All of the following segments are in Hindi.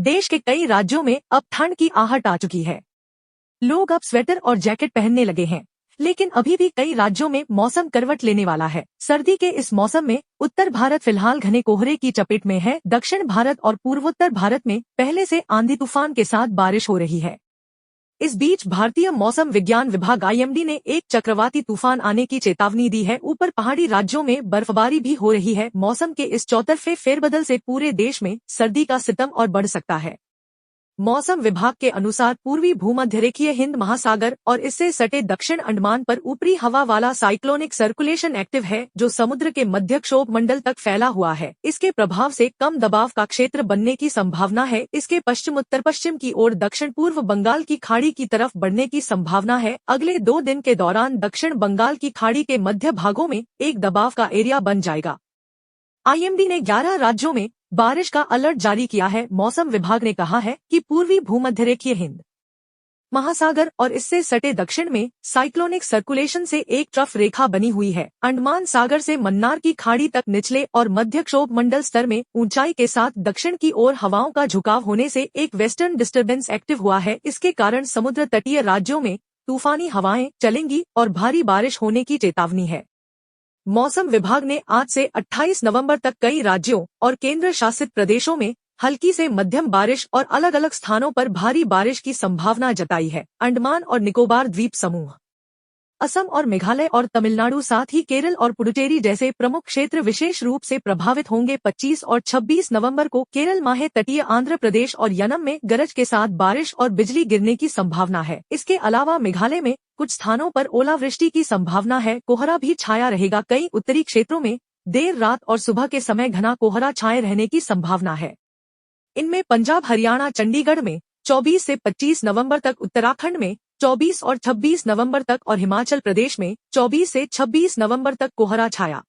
देश के कई राज्यों में अब ठंड की आहट आ चुकी है। लोग अब स्वेटर और जैकेट पहनने लगे हैं, लेकिन अभी भी कई राज्यों में मौसम करवट लेने वाला है। सर्दी के इस मौसम में उत्तर भारत फिलहाल घने कोहरे की चपेट में है। दक्षिण भारत और पूर्वोत्तर भारत में पहले से आंधी तूफान के साथ बारिश हो रही है। इस बीच भारतीय मौसम विज्ञान विभाग आईएमडी ने एक चक्रवाती तूफान आने की चेतावनी दी है। ऊपर पहाड़ी राज्यों में बर्फबारी भी हो रही है। मौसम के इस चौतरफे फेरबदल से पूरे देश में सर्दी का सितम और बढ़ सकता है। मौसम विभाग के अनुसार पूर्वी भूमध्यरेखीय हिंद महासागर और इससे सटे दक्षिण अंडमान पर ऊपरी हवा वाला साइक्लोनिक सर्कुलेशन एक्टिव है, जो समुद्र के मध्य क्षोभ मंडल तक फैला हुआ है। इसके प्रभाव से कम दबाव का क्षेत्र बनने की संभावना है। इसके पश्चिम उत्तर पश्चिम की ओर दक्षिण पूर्व बंगाल की खाड़ी की तरफ बढ़ने की संभावना है। अगले 2 दिन के दौरान दक्षिण बंगाल की खाड़ी के मध्य भागों में एक दबाव का एरिया बन जाएगा। आईएमडी ने 11 राज्यों में बारिश का अलर्ट जारी किया है। मौसम विभाग ने कहा है कि पूर्वी भूमध्यरेखीय हिंद महासागर और इससे सटे दक्षिण में साइक्लोनिक सर्कुलेशन से एक ट्रफ रेखा बनी हुई है। अंडमान सागर से मन्नार की खाड़ी तक निचले और मध्य क्षोभ मंडल स्तर में ऊंचाई के साथ दक्षिण की ओर हवाओं का झुकाव होने से एक वेस्टर्न डिस्टर्बेंस एक्टिव हुआ है। इसके कारण समुद्र तटीय राज्यों में तूफानी हवाएं चलेंगी और भारी बारिश होने की चेतावनी है। मौसम विभाग ने आज से 28 नवंबर तक कई राज्यों और केंद्र शासित प्रदेशों में हल्की से मध्यम बारिश और अलग अलग स्थानों पर भारी बारिश की संभावना जताई है। अंडमान और निकोबार द्वीप समूह, असम और मेघालय और तमिलनाडु साथ ही केरल और पुडुचेरी जैसे प्रमुख क्षेत्र विशेष रूप से प्रभावित होंगे। 25 और 26 नवंबर को केरल माहे तटीय आंध्र प्रदेश और यनम में गरज के साथ बारिश और बिजली गिरने की संभावना है। इसके अलावा मेघालय में कुछ स्थानों पर ओलावृष्टि की संभावना है। कोहरा भी छाया रहेगा। कई उत्तरी क्षेत्रों में देर रात और सुबह के समय घना कोहरा छाए रहने की संभावना है। इनमें पंजाब, हरियाणा, चंडीगढ़ में 24 से 25 नवंबर तक, उत्तराखंड में 24 और 26 नवंबर तक और हिमाचल प्रदेश में 24 से 26 नवंबर तक कोहरा छाया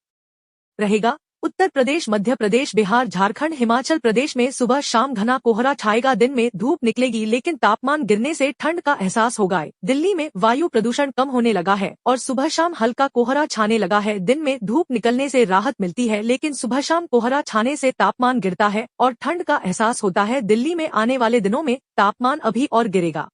रहेगा। उत्तर प्रदेश, मध्य प्रदेश, बिहार, झारखंड, हिमाचल प्रदेश में सुबह शाम घना कोहरा छाएगा। दिन में धूप निकलेगी, लेकिन तापमान गिरने से ठंड का एहसास होगा। दिल्ली में वायु प्रदूषण कम होने लगा है और सुबह शाम हल्का कोहरा छाने लगा है। दिन में धूप निकलने से राहत मिलती है, लेकिन सुबह शाम कोहरा छाने से तापमान गिरता है और ठंड का एहसास होता है। दिल्ली में आने वाले दिनों में तापमान अभी और गिरेगा।